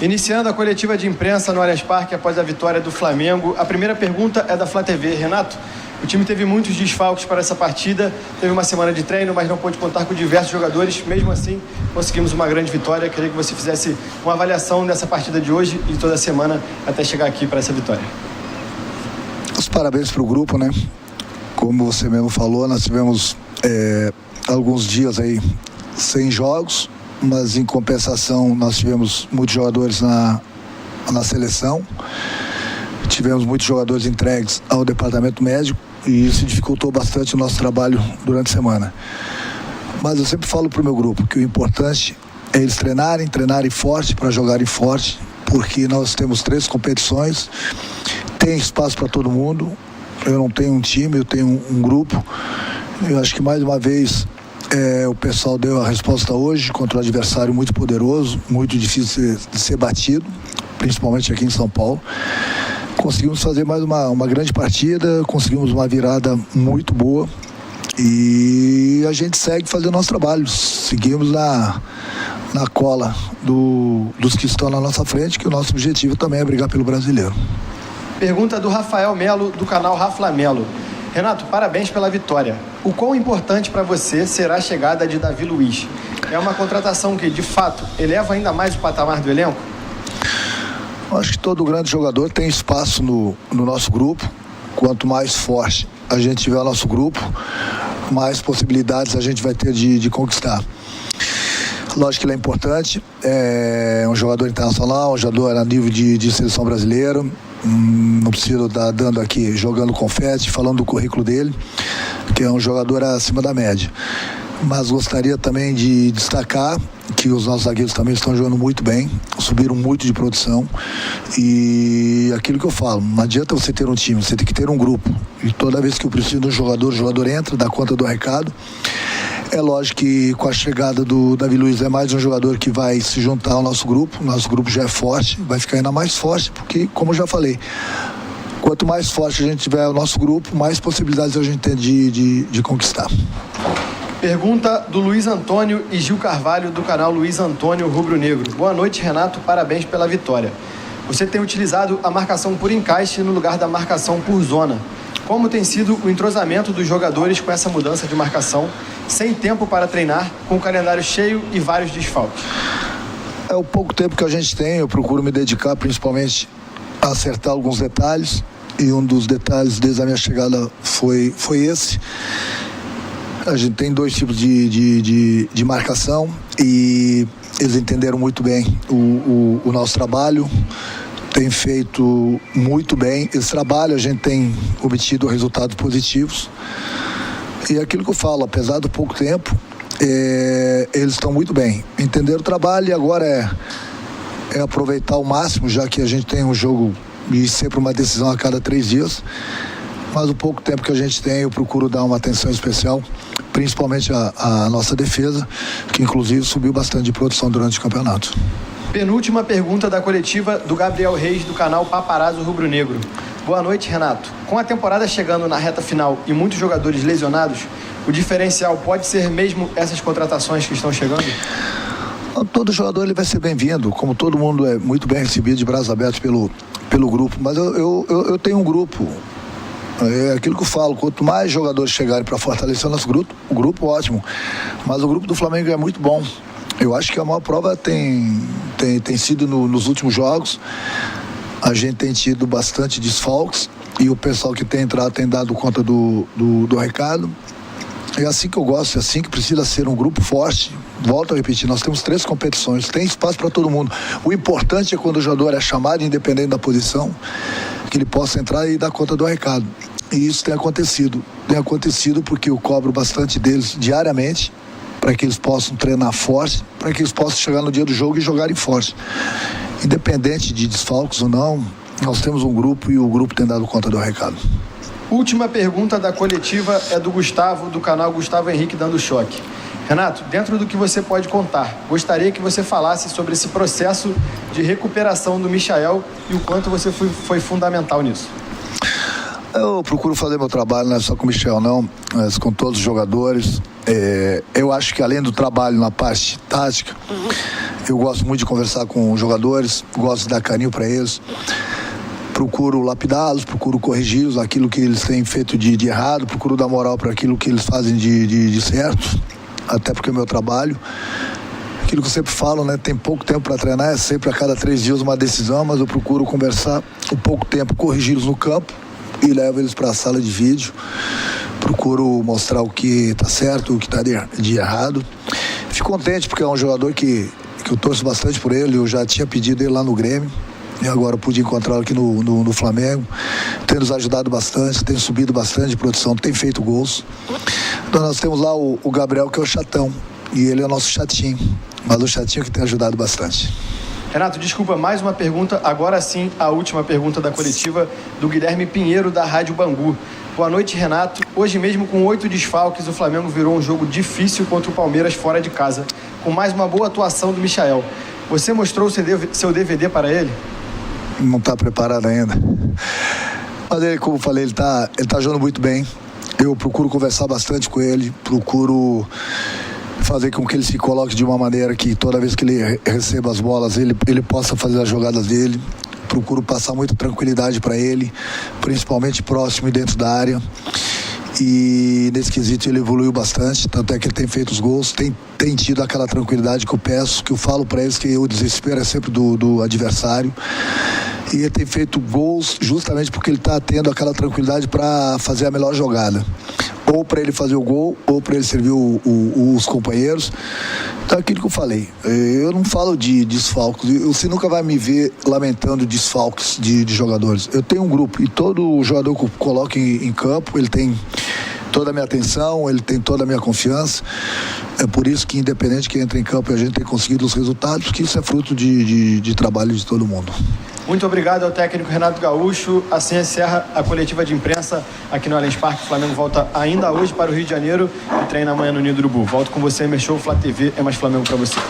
Iniciando a coletiva de imprensa no Allianz Parque após a vitória do Flamengo, a primeira pergunta é da Flá TV. Renato, o time teve muitos desfalques para essa partida, teve uma semana de treino, mas não pôde contar com diversos jogadores. Mesmo assim, conseguimos uma grande vitória. Queria que você fizesse uma avaliação dessa partida de hoje e de toda a semana até chegar aqui para essa vitória. Os parabéns para o grupo, né? Como você mesmo falou, nós tivemos alguns dias aí sem jogos, mas em compensação nós tivemos muitos jogadores na seleção, tivemos muitos jogadores entregues ao departamento médico e isso dificultou bastante o nosso trabalho durante a semana. Mas eu sempre falo para o meu grupo que o importante é eles treinarem forte para jogarem forte, porque nós temos 3 competições, tem espaço para todo mundo. Eu não tenho um time, eu tenho um grupo. Eu acho que mais uma vez o pessoal deu a resposta hoje contra um adversário muito poderoso, muito difícil de ser batido, principalmente aqui em São Paulo. Conseguimos fazer mais uma grande partida, conseguimos uma virada muito boa e a gente segue fazendo nosso trabalho. Seguimos na cola dos que estão na nossa frente, que o nosso objetivo também é brigar pelo brasileiro. Pergunta do Rafael Melo, do canal Rafa Melo. Renato, parabéns pela vitória. O quão importante para você será a chegada de Davi Luiz? É uma contratação que, de fato, eleva ainda mais o patamar do elenco? Acho que todo grande jogador tem espaço no nosso grupo. Quanto mais forte a gente tiver o nosso grupo, mais possibilidades a gente vai ter de conquistar. Lógico que ele é importante, é um jogador internacional, um jogador a nível de seleção brasileira. Não preciso estar dando aqui, jogando confete, falando do currículo dele, que é um jogador acima da média. Mas gostaria também de destacar que os nossos zagueiros também estão jogando muito bem, subiram muito de produção. E aquilo que eu falo, não adianta você ter um time, você tem que ter um grupo. E toda vez que eu preciso de um jogador, o jogador entra, dá conta do recado. É lógico que com a chegada do Davi Luiz é mais um jogador que vai se juntar ao nosso grupo. Nosso grupo já é forte, vai ficar ainda mais forte, porque, como eu já falei, quanto mais forte a gente tiver o nosso grupo, mais possibilidades a gente tem de conquistar. Pergunta do Luiz Antônio e Gil Carvalho, do canal Luiz Antônio Rubro Negro. Boa noite, Renato, parabéns pela vitória. Você tem utilizado a marcação por encaixe no lugar da marcação por zona. Como tem sido o entrosamento dos jogadores com essa mudança de marcação, sem tempo para treinar, com o calendário cheio e vários desfalques? É o pouco tempo que a gente tem, eu procuro me dedicar principalmente a acertar alguns detalhes, e um dos detalhes desde a minha chegada foi esse. A gente tem 2 tipos de marcação e eles entenderam muito bem o nosso trabalho, tem feito muito bem esse trabalho, a gente tem obtido resultados positivos. E é aquilo que eu falo, apesar do pouco tempo, eles estão muito bem. Entenderam o trabalho e agora é aproveitar ao máximo, já que a gente tem um jogo e sempre uma decisão a cada 3 dias. Mas o pouco tempo que a gente tem, eu procuro dar uma atenção especial, principalmente a nossa defesa, que inclusive subiu bastante de produção durante o campeonato. Penúltima pergunta da coletiva do Gabriel Reis, do canal Paparazzo Rubro Negro. Boa noite, Renato. Com a temporada chegando na reta final e muitos jogadores lesionados, o diferencial pode ser mesmo essas contratações que estão chegando? Todo jogador ele vai ser bem-vindo, como todo mundo é muito bem recebido, de braços abertos pelo grupo. Mas eu tenho um grupo. É aquilo que eu falo, quanto mais jogadores chegarem para fortalecer o nosso grupo, ótimo. Mas o grupo do Flamengo é muito bom. Eu acho que a maior prova tem sido nos últimos jogos. A gente tem tido bastante desfalques e o pessoal que tem entrado tem dado conta do recado. É assim que eu gosto, é assim que precisa ser um grupo forte. Volto a repetir, nós temos 3 competições, tem espaço para todo mundo. O importante é quando o jogador é chamado, independente da posição, que ele possa entrar e dar conta do recado. E isso tem acontecido. Tem acontecido porque eu cobro bastante deles diariamente, para que eles possam treinar forte, para que eles possam chegar no dia do jogo e jogarem forte. Independente de desfalques ou não, nós temos um grupo e o grupo tem dado conta do recado. Última pergunta da coletiva é do Gustavo, do canal Gustavo Henrique Dando Choque. Renato, dentro do que você pode contar, gostaria que você falasse sobre esse processo de recuperação do Michael e o quanto você foi fundamental nisso. Eu procuro fazer meu trabalho, não é só com o Michel não, mas com todos os jogadores. Eu acho que além do trabalho na parte tática, Eu gosto muito de conversar com os jogadores, gosto de dar carinho para eles. Procuro lapidá-los, procuro corrigi-los aquilo que eles têm feito de errado, procuro dar moral para aquilo que eles fazem de certo, até porque é o meu trabalho. Aquilo que eu sempre falo, né? Tem pouco tempo para treinar, é sempre a cada 3 dias uma decisão, mas eu procuro conversar um pouco tempo, corrigi-los no campo e levo eles para a sala de vídeo. Procuro mostrar o que está certo, o que está de errado. Fico contente porque é um jogador que eu torço bastante por ele, eu já tinha pedido ele lá no Grêmio. E agora pude encontrá-lo aqui no Flamengo. Tem nos ajudado bastante, tem subido bastante de produção, tem feito gols. Então nós temos lá o Gabriel, que é o chatão. E ele é o nosso chatinho. Mas o chatinho que tem ajudado bastante. Renato, desculpa, mais uma pergunta. Agora sim, a última pergunta da coletiva do Guilherme Pinheiro, da Rádio Bangu. Boa noite, Renato. Hoje mesmo, com 8 desfalques, o Flamengo virou um jogo difícil contra o Palmeiras fora de casa, com mais uma boa atuação do Michael. Você mostrou o seu DVD para ele? Não está preparado ainda. Mas ele, como eu falei, ele tá jogando muito bem. Eu procuro conversar bastante com ele, procuro fazer com que ele se coloque de uma maneira que toda vez que ele receba as bolas, ele possa fazer as jogadas dele. Procuro passar muita tranquilidade para ele, principalmente próximo e dentro da área. E nesse quesito ele evoluiu bastante, tanto é que ele tem feito os gols, tem tido aquela tranquilidade que eu peço, que eu falo para eles, que o desespero é sempre do adversário. E ele tem feito gols justamente porque ele está tendo aquela tranquilidade para fazer a melhor jogada. Ou para ele fazer o gol, ou para ele servir os companheiros. Então é aquilo que eu falei. Eu não falo de desfalques. Você nunca vai me ver lamentando desfalques de jogadores. Eu tenho um grupo e todo jogador que eu coloco em campo, ele tem toda a minha atenção, ele tem toda a minha confiança. É por isso que, independente de quem entra em campo, a gente tem conseguido os resultados, porque isso é fruto de trabalho de todo mundo. Muito obrigado ao técnico Renato Gaúcho. Assim encerra a coletiva de imprensa aqui no Allianz Parque. O Flamengo volta ainda hoje para o Rio de Janeiro e treina amanhã no Ninho do Urubu. Volto com você, Emerson, Flá TV, é mais Flamengo para você.